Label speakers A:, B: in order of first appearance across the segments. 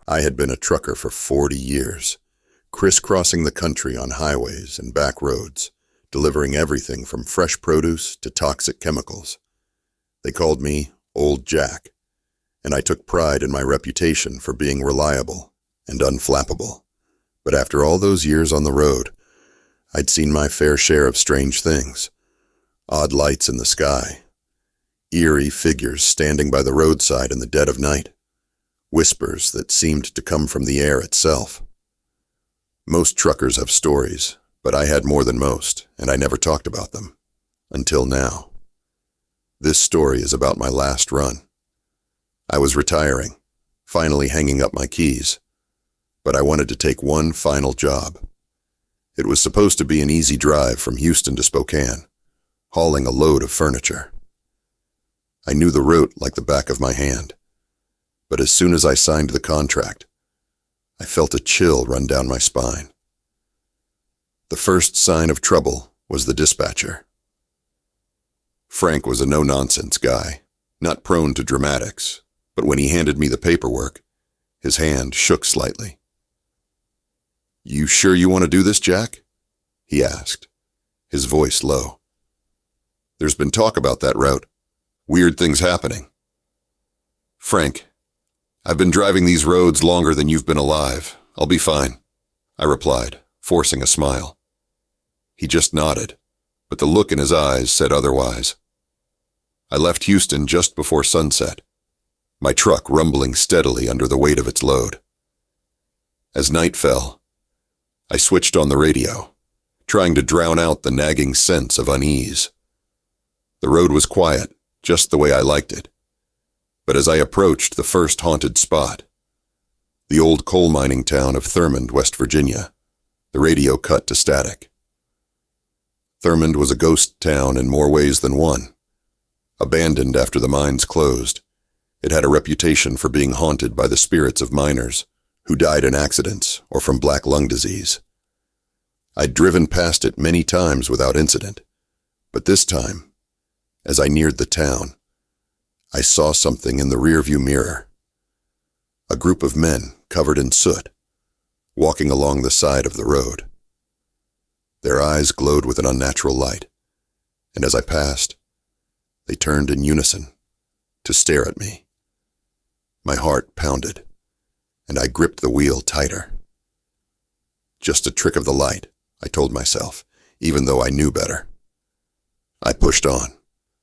A: I had been a trucker for 40 years, crisscrossing the country on highways and back roads, delivering everything from fresh produce to toxic chemicals. They called me Old Jack, and I took pride in my reputation for being reliable and unflappable. But after all those years on the road, I'd seen my fair share of strange things. Odd lights in the sky, eerie figures standing by the roadside in the dead of night, whispers that seemed to come from the air itself. Most truckers have stories, but I had more than most, and I never talked about them. Until now. This story is about my last run. I was retiring, finally hanging up my keys, but I wanted to take one final job. It was supposed to be an easy drive from Houston to Spokane, hauling a load of furniture. I knew the route like the back of my hand, but as soon as I signed the contract, I felt a chill run down my spine. The first sign of trouble was the dispatcher. Frank was a no-nonsense guy, not prone to dramatics, but when he handed me the paperwork, his hand shook slightly. "You sure you want to do this, Jack?" he asked, his voice low. "There's been talk about that route. Weird things happening." "Frank, I've been driving these roads longer than you've been alive. I'll be fine," I replied, forcing a smile. He just nodded, but the look in his eyes said otherwise. I left Houston just before sunset, my truck rumbling steadily under the weight of its load. As night fell, I switched on the radio, trying to drown out the nagging sense of unease. The road was quiet, just the way I liked it. But as I approached the first haunted spot, the old coal mining town of Thurmond, West Virginia, the radio cut to static. Thurmond was a ghost town in more ways than one. Abandoned after the mines closed, it had a reputation for being haunted by the spirits of miners who died in accidents or from black lung disease. I'd driven past it many times without incident, but this time, as I neared the town, I saw something in the rearview mirror. A group of men covered in soot, walking along the side of the road. Their eyes glowed with an unnatural light, and as I passed, they turned in unison to stare at me. My heart pounded, and I gripped the wheel tighter. Just a trick of the light, I told myself, even though I knew better. I pushed on,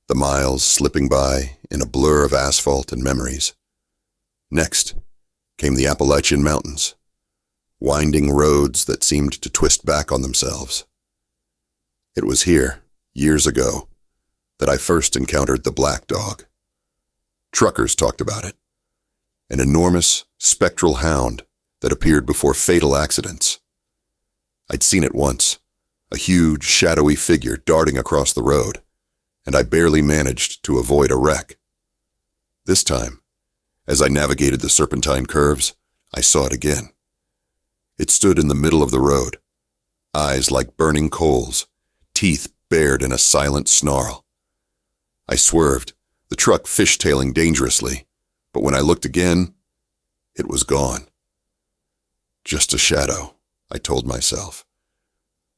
A: the miles slipping by in a blur of asphalt and memories. Next came the Appalachian Mountains, winding roads that seemed to twist back on themselves. It was here, years ago, that I first encountered the black dog. Truckers talked about it. An enormous, spectral hound that appeared before fatal accidents. I'd seen it once, a huge, shadowy figure darting across the road, and I barely managed to avoid a wreck. This time, as I navigated the serpentine curves, I saw it again. It stood in the middle of the road, eyes like burning coals, teeth bared in a silent snarl. I swerved, the truck fishtailing dangerously, but when I looked again, it was gone. Just a shadow, I told myself,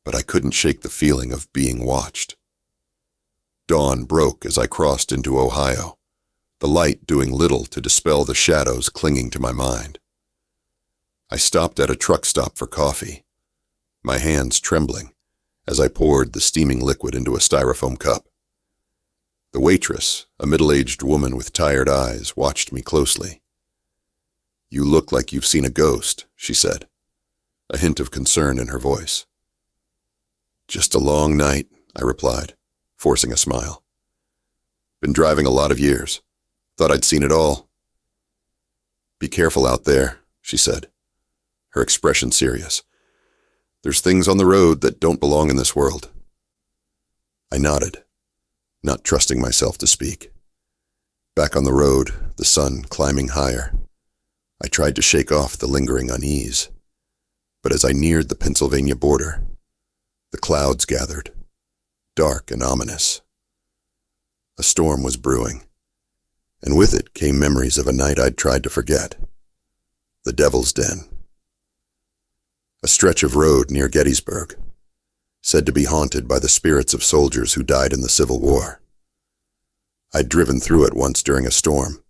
A: but I couldn't shake the feeling of being watched. Dawn broke as I crossed into Ohio, the light doing little to dispel the shadows clinging to my mind. I stopped at a truck stop for coffee, my hands trembling as I poured the steaming liquid into a styrofoam cup. The waitress, a middle-aged woman with tired eyes, watched me closely. "You look like you've seen a ghost," she said, a hint of concern in her voice. "Just a long night," I replied, forcing a smile. "Been driving a lot of years. Thought I'd seen it all." "Be careful out there," she said, her expression serious. "There's things on the road that don't belong in this world." I nodded, not trusting myself to speak. Back on the road, the sun climbing higher, I tried to shake off the lingering unease. But as I neared the Pennsylvania border, the clouds gathered, dark and ominous. A storm was brewing, And with it came memories of a night I'd tried to forget. The Devil's Den. A stretch of road near Gettysburg, said to be haunted by the spirits of soldiers who died in the Civil War. I'd driven through it once during a storm,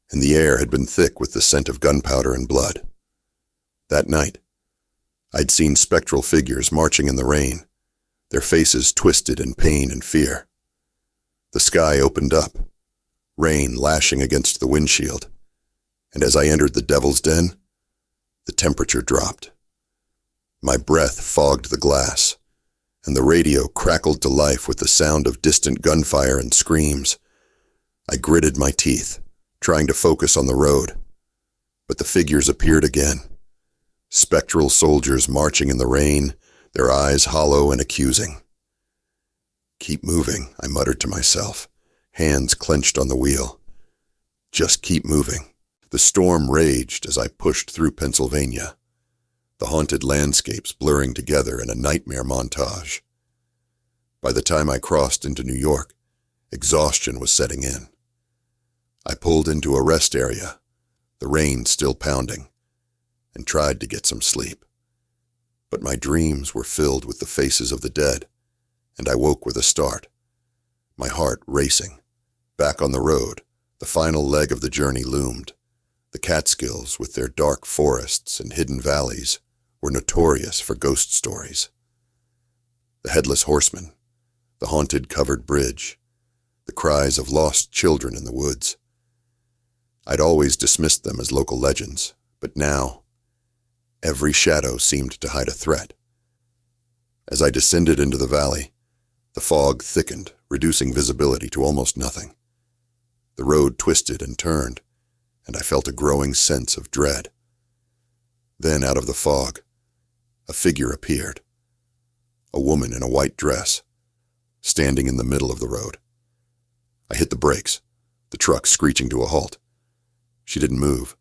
A: and the air had been thick with the scent of gunpowder and blood. That night, I'd seen spectral figures marching in the rain, their faces twisted in pain and fear. The sky opened up, rain lashing against the windshield, and as I entered the Devil's Den, the temperature dropped. My breath fogged the glass, and the radio crackled to life with the sound of distant gunfire and screams. I gritted my teeth, trying to focus on the road, but the figures appeared again. Spectral soldiers marching in the rain, their eyes hollow and accusing. "Keep moving," I muttered to myself, hands clenched on the wheel. Just keep moving. The storm raged as I pushed through Pennsylvania, the haunted landscapes blurring together in a nightmare montage. By the time I crossed into New York, exhaustion was setting in. I pulled into a rest area, the rain still pounding, and tried to get some sleep. But my dreams were filled with the faces of the dead, and I woke with a start, my heart racing. Back on the road, the final leg of the journey loomed. The Catskills, with their dark forests and hidden valleys, were notorious for ghost stories. The Headless Horseman, the haunted covered bridge, the cries of lost children in the woods. I'd always dismissed them as local legends, but now, every shadow seemed to hide a threat. As I descended into the valley, the fog thickened, reducing visibility to almost nothing. The road twisted and turned, and I felt a growing sense of dread. Then, out of the fog, a figure appeared. A woman in a white dress, standing in the middle of the road. I hit the brakes, the truck screeching to a halt. She didn't move,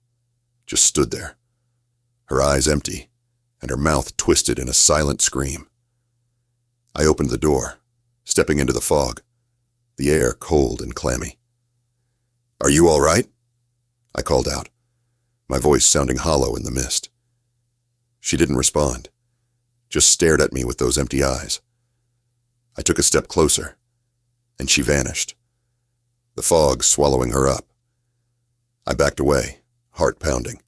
A: just stood there, her eyes empty, and her mouth twisted in a silent scream. I opened the door, stepping into the fog, the air cold and clammy. "Are you all right?" I called out, my voice sounding hollow in the mist. She didn't respond, just stared at me with those empty eyes. I took a step closer, and she vanished, the fog swallowing her up. I backed away, heart pounding,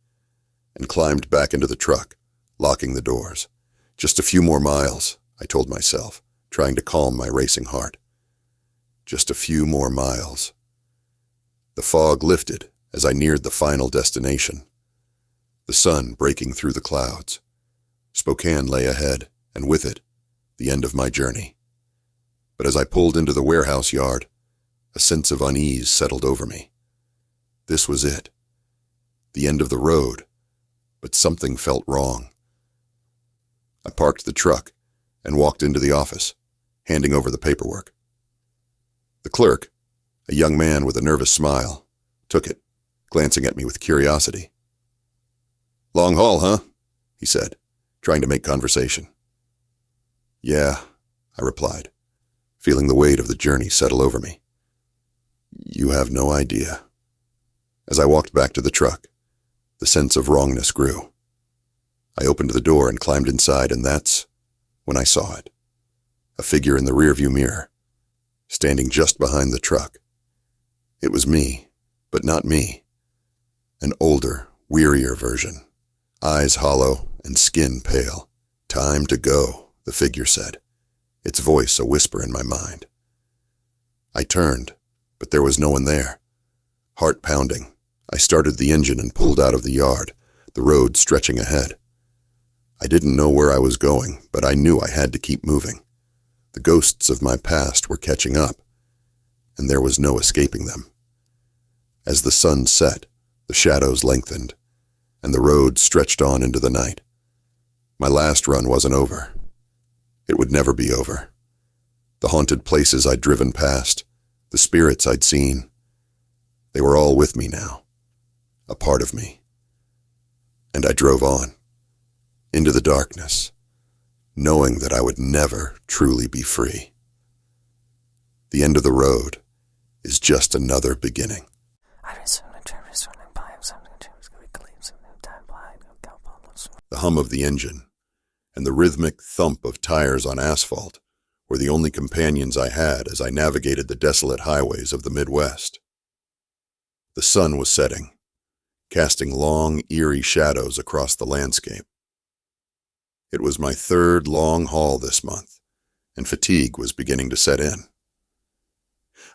A: and climbed back into the truck, locking the doors. Just a few more miles, I told myself, trying to calm my racing heart. Just a few more miles. The fog lifted as I neared the final destination, the sun breaking through the clouds. Spokane lay ahead, and with it, the end of my journey. But as I pulled into the warehouse yard, a sense of unease settled over me. This was it, the end of the road, but something felt wrong. I parked the truck and walked into the office, handing over the paperwork. The clerk, a young man with a nervous smile, took it, glancing at me with curiosity. "Long haul, huh?" he said, trying to make conversation. "Yeah," I replied, feeling the weight of the journey settle over me. "You have no idea." As I walked back to the truck, the sense of wrongness grew. I opened the door and climbed inside, and that's when I saw it. A figure in the rearview mirror, standing just behind the truck. It was me, but not me. An older, wearier version, eyes hollow and skin pale. "Time to go," the figure said, its voice a whisper in my mind. I turned, but there was no one there. Heart pounding, I started the engine and pulled out of the yard, the road stretching ahead. I didn't know where I was going, but I knew I had to keep moving. The ghosts of my past were catching up, and there was no escaping them. As the sun set, the shadows lengthened, and the road stretched on into the night. My last run wasn't over. It would never be over. The haunted places I'd driven past, the spirits I'd seen, they were all with me now, a part of me. And I drove on, into the darkness, knowing that I would never truly be free. The end of the road is just another beginning. The hum of the engine and the rhythmic thump of tires on asphalt were the only companions I had as I navigated the desolate highways of the Midwest. The sun was setting, casting long, eerie shadows across the landscape. It was my third long haul this month, and fatigue was beginning to set in.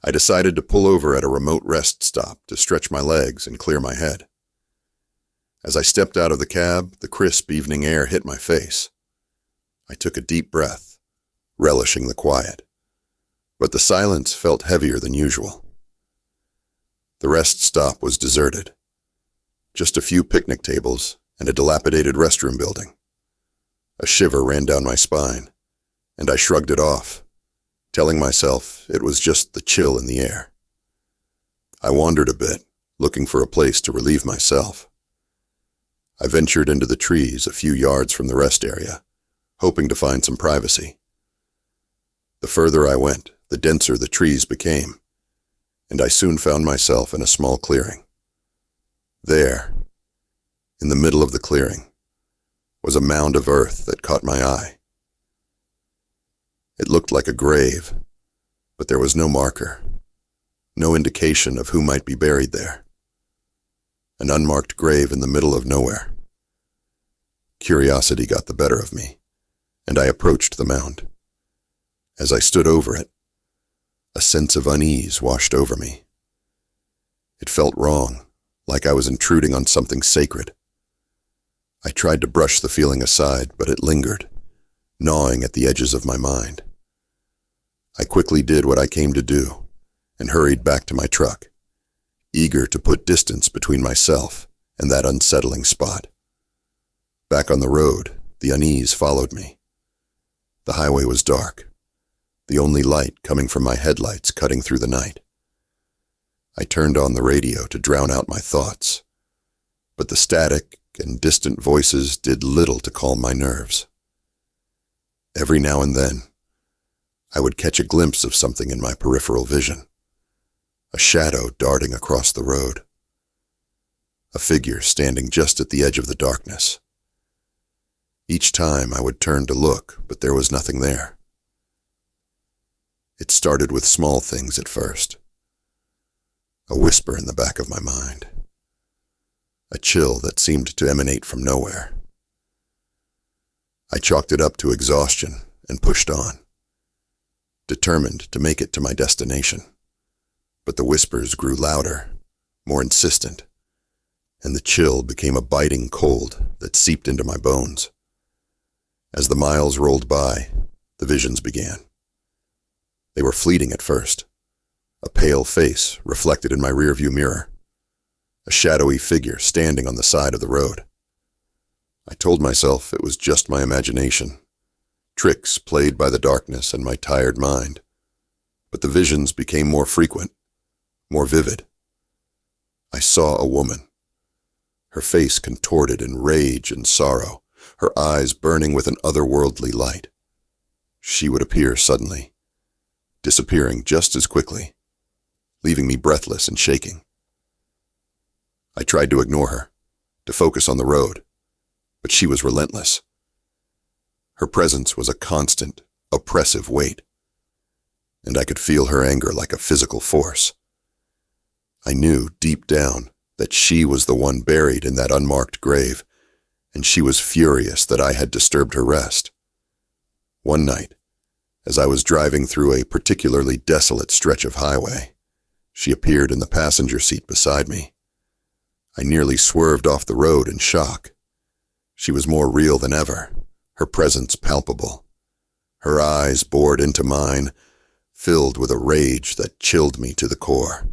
A: I decided to pull over at a remote rest stop to stretch my legs and clear my head. As I stepped out of the cab, the crisp evening air hit my face. I took a deep breath, relishing the quiet, but the silence felt heavier than usual. The rest stop was deserted. Just a few picnic tables and a dilapidated restroom building. A shiver ran down my spine, and I shrugged it off, telling myself it was just the chill in the air. I wandered a bit, looking for a place to relieve myself. I ventured into the trees a few yards from the rest area, hoping to find some privacy. The further I went, the denser the trees became, and I soon found myself in a small clearing. There, in the middle of the clearing, was a mound of earth that caught my eye. It looked like a grave, but there was no marker, no indication of who might be buried there. An unmarked grave in the middle of nowhere. Curiosity got the better of me, and I approached the mound. As I stood over it, a sense of unease washed over me. It felt wrong, like I was intruding on something sacred. I tried to brush the feeling aside, but it lingered, gnawing at the edges of my mind. I quickly did what I came to do and hurried back to my truck, eager to put distance between myself and that unsettling spot. Back on the road, the unease followed me. The highway was dark, the only light coming from my headlights cutting through the night. I turned on the radio to drown out my thoughts, but the static and distant voices did little to calm my nerves. Every now and then, I would catch a glimpse of something in my peripheral vision, a shadow darting across the road, a figure standing just at the edge of the darkness. Each time I would turn to look, but there was nothing there. It started with small things at first. A whisper in the back of my mind. A chill that seemed to emanate from nowhere. I chalked it up to exhaustion and pushed on, determined to make it to my destination. But the whispers grew louder, more insistent, and the chill became a biting cold that seeped into my bones. As the miles rolled by, the visions began. They were fleeting at first. A pale face reflected in my rearview mirror. A shadowy figure standing on the side of the road. I told myself it was just my imagination, tricks played by the darkness and my tired mind. But the visions became more frequent, more vivid. I saw a woman, her face contorted in rage and sorrow, her eyes burning with an otherworldly light. She would appear suddenly, disappearing just as quickly, leaving me breathless and shaking. I tried to ignore her, to focus on the road, but she was relentless. Her presence was a constant, oppressive weight, and I could feel her anger like a physical force. I knew deep down that she was the one buried in that unmarked grave, and she was furious that I had disturbed her rest. One night, as I was driving through a particularly desolate stretch of highway, she appeared in the passenger seat beside me. I nearly swerved off the road in shock. She was more real than ever, her presence palpable. Her eyes bored into mine, filled with a rage that chilled me to the core.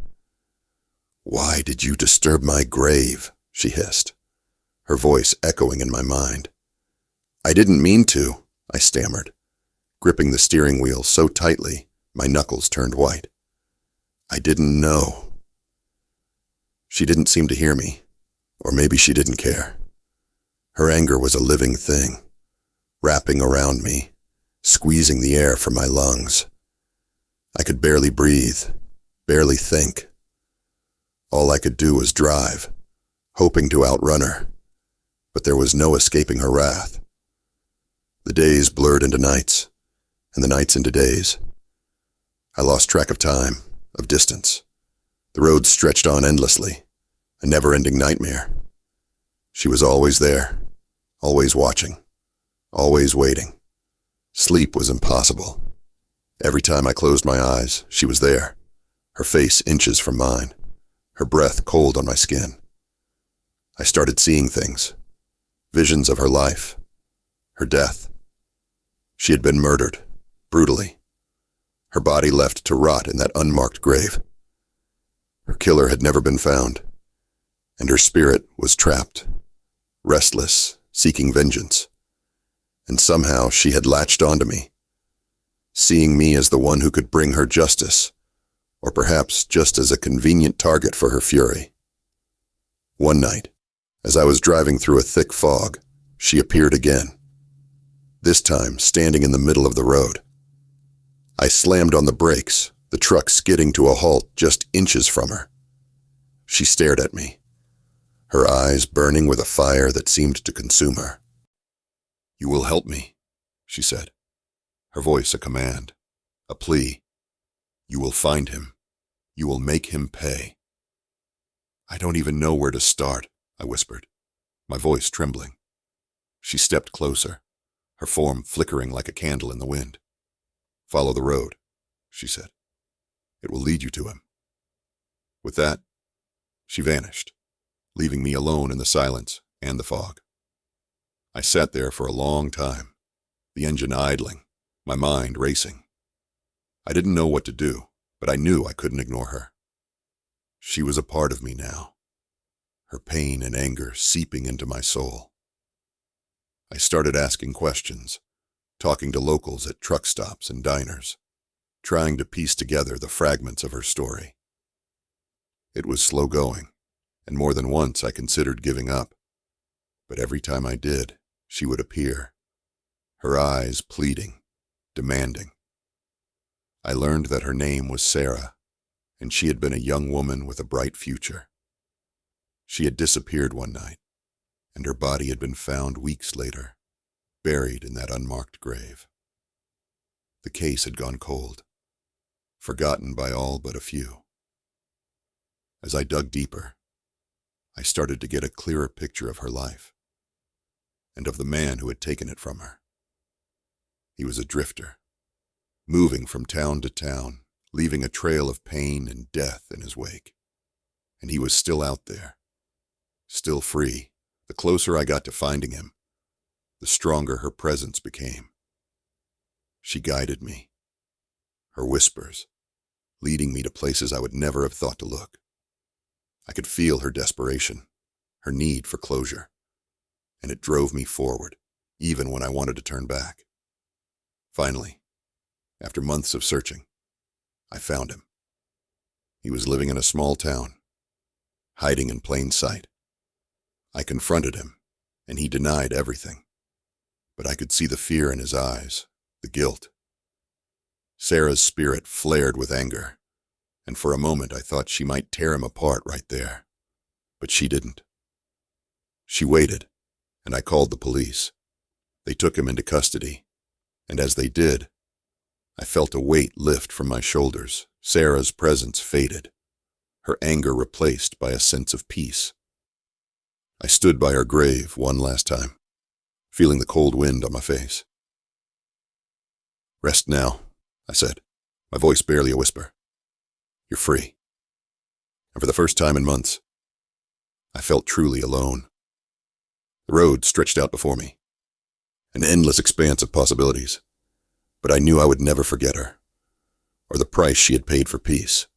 A: "Why did you disturb my grave?" she hissed, her voice echoing in my mind. "I didn't mean to," I stammered, gripping the steering wheel so tightly my knuckles turned white. "I didn't know." She didn't seem to hear me, or maybe she didn't care. Her anger was a living thing, wrapping around me, squeezing the air from my lungs. I could barely breathe, barely think. All I could do was drive, hoping to outrun her, but there was no escaping her wrath. The days blurred into nights, and the nights into days. I lost track of time, of distance. The road stretched on endlessly, a never-ending nightmare. She was always there, always watching, always waiting. Sleep was impossible. Every time I closed my eyes, she was there, her face inches from mine, her breath cold on my skin. I started seeing things, visions of her life, her death. She had been murdered, brutally. Her body left to rot in that unmarked grave. Her killer had never been found, and her spirit was trapped, restless, seeking vengeance. And somehow she had latched onto me, seeing me as the one who could bring her justice, or perhaps just as a convenient target for her fury. One night, as I was driving through a thick fog, she appeared again, this time standing in the middle of the road. I slammed on the brakes, the truck skidding to a halt just inches from her. She stared at me, her eyes burning with a fire that seemed to consume her. "You will help me," she said, her voice a command, a plea. "You will find him. You will make him pay." "I don't even know where to start," I whispered, my voice trembling. She stepped closer, her form flickering like a candle in the wind. "Follow the road," she said. "It will lead you to him." With that, she vanished, leaving me alone in the silence and the fog. I sat there for a long time, the engine idling, my mind racing. I didn't know what to do, but I knew I couldn't ignore her. She was a part of me now, her pain and anger seeping into my soul. I started asking questions, talking to locals at truck stops and diners, trying to piece together the fragments of her story. It was slow going, and more than once I considered giving up. But every time I did, she would appear, her eyes pleading, demanding. I learned that her name was Sarah, and she had been a young woman with a bright future. She had disappeared one night, and her body had been found weeks later, buried in that unmarked grave. The case had gone cold, forgotten by all but a few. As I dug deeper, I started to get a clearer picture of her life, and of the man who had taken it from her. He was a drifter, moving from town to town, leaving a trail of pain and death in his wake. And he was still out there, still free. The closer I got to finding him, the stronger her presence became. She guided me, her whispers, leading me to places I would never have thought to look. I could feel her desperation, her need for closure, and it drove me forward, even when I wanted to turn back. Finally, after months of searching, I found him. He was living in a small town, hiding in plain sight. I confronted him, and he denied everything. But I could see the fear in his eyes, the guilt. Sarah's spirit flared with anger, and for a moment I thought she might tear him apart right there. But she didn't. She waited, and I called the police. They took him into custody, and as they did, I felt a weight lift from my shoulders. Sarah's presence faded, her anger replaced by a sense of peace. I stood by her grave one last time, feeling the cold wind on my face. "Rest now," I said, my voice barely a whisper. "You're free." And for the first time in months, I felt truly alone. The road stretched out before me, an endless expanse of possibilities, but I knew I would never forget her, or the price she had paid for peace.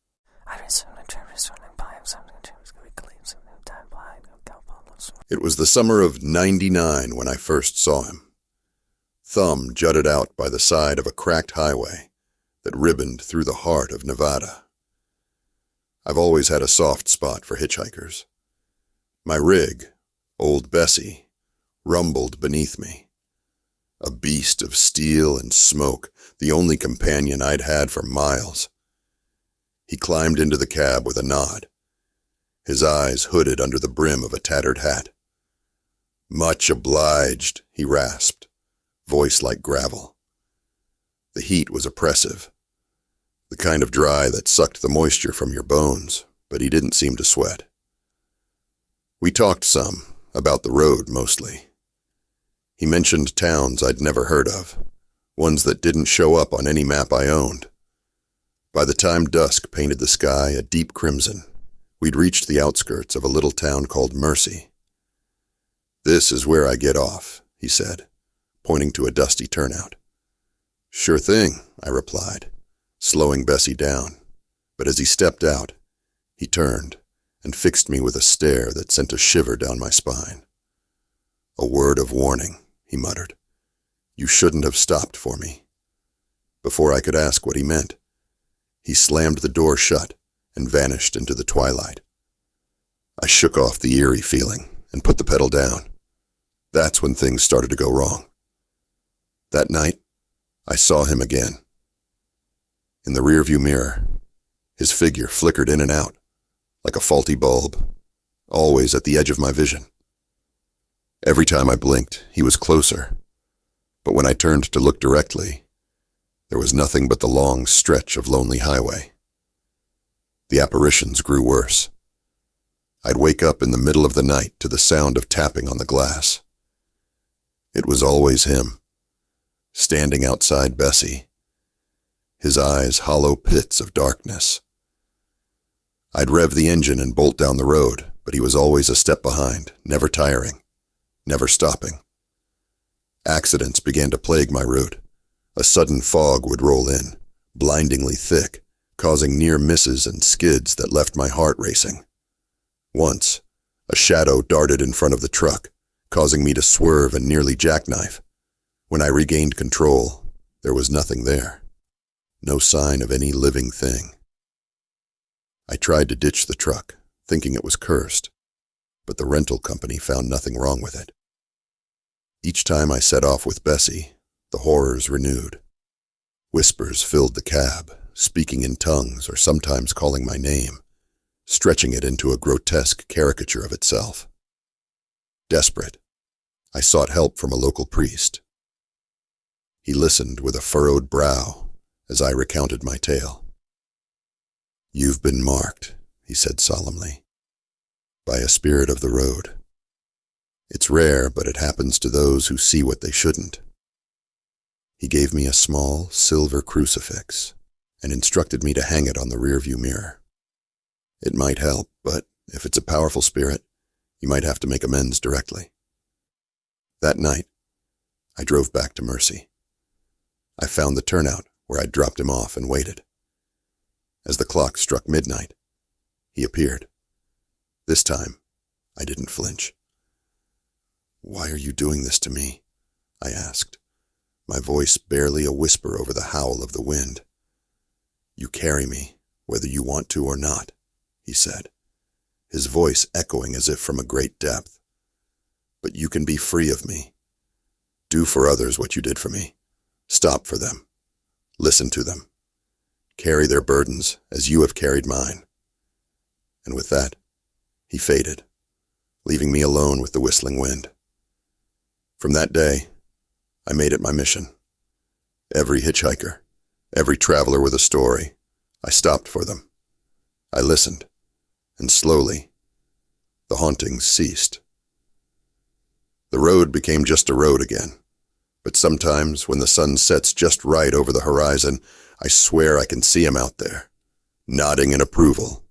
A: It was the summer of '99 when I first saw him. Thumb jutted out by the side of a cracked highway that ribboned through the heart of Nevada. I've always had a soft spot for hitchhikers. My rig, Old Bessie, rumbled beneath me. A beast of steel and smoke, the only companion I'd had for miles. He climbed into the cab with a nod, his eyes hooded under the brim of a tattered hat. Much obliged, he rasped, voice like gravel. The heat was oppressive, the kind of dry that sucked the moisture from your bones, but he didn't seem to sweat. We talked some, about the road mostly. He mentioned towns I'd never heard of, ones that didn't show up on any map I owned. By the time dusk painted the sky a deep crimson, we'd reached the outskirts of a little town called Mercy. "This is where I get off," he said, pointing to a dusty turnout. "Sure thing," I replied, slowing Bessie down, but as he stepped out, he turned and fixed me with a stare that sent a shiver down my spine. "A word of warning," he muttered. "You shouldn't have stopped for me." Before I could ask what he meant, he slammed the door shut and vanished into the twilight. I shook off the eerie feeling and put the pedal down. That's when things started to go wrong. That night, I saw him again. In the rearview mirror, his figure flickered in and out, like a faulty bulb, always at the edge of my vision. Every time I blinked, he was closer, but when I turned to look directly, there was nothing but the long stretch of lonely highway. The apparitions grew worse. I'd wake up in the middle of the night to the sound of tapping on the glass. It was always him, standing outside Bessie, his eyes hollow pits of darkness. I'd rev the engine and bolt down the road, but he was always a step behind, never tiring, never stopping. Accidents began to plague my route. A sudden fog would roll in, blindingly thick, causing near misses and skids that left my heart racing. Once, a shadow darted in front of the truck, causing me to swerve and nearly jackknife. When I regained control, there was nothing there. No sign of any living thing. I tried to ditch the truck, thinking it was cursed, but the rental company found nothing wrong with it. Each time I set off with Bessie, the horrors renewed. Whispers filled the cab, speaking in tongues or sometimes calling my name, stretching it into a grotesque caricature of itself. Desperate, I sought help from a local priest. He listened with a furrowed brow as I recounted my tale. "You've been marked," he said solemnly, "by a spirit of the road. It's rare, but it happens to those who see what they shouldn't." He gave me a small silver crucifix and instructed me to hang it on the rearview mirror. It might help, but if it's a powerful spirit, you might have to make amends directly. That night, I drove back to Mercy. I found the turnout where I'd dropped him off and waited. As the clock struck midnight, he appeared. This time, I didn't flinch. "Why are you doing this to me?" I asked, my voice barely a whisper over the howl of the wind. "You carry me, whether you want to or not," he said, his voice echoing as if from a great depth. "But you can be free of me. Do for others what you did for me. Stop for them. Listen to them. Carry their burdens as you have carried mine." And with that, he faded, leaving me alone with the whistling wind. From that day, I made it my mission. Every hitchhiker, every traveler with a story, I stopped for them. I listened, and slowly, the hauntings ceased. The road became just a road again, but sometimes when the sun sets just right over the horizon, I swear I can see him out there, nodding in approval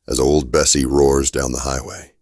A: as old Bessie roars down the highway.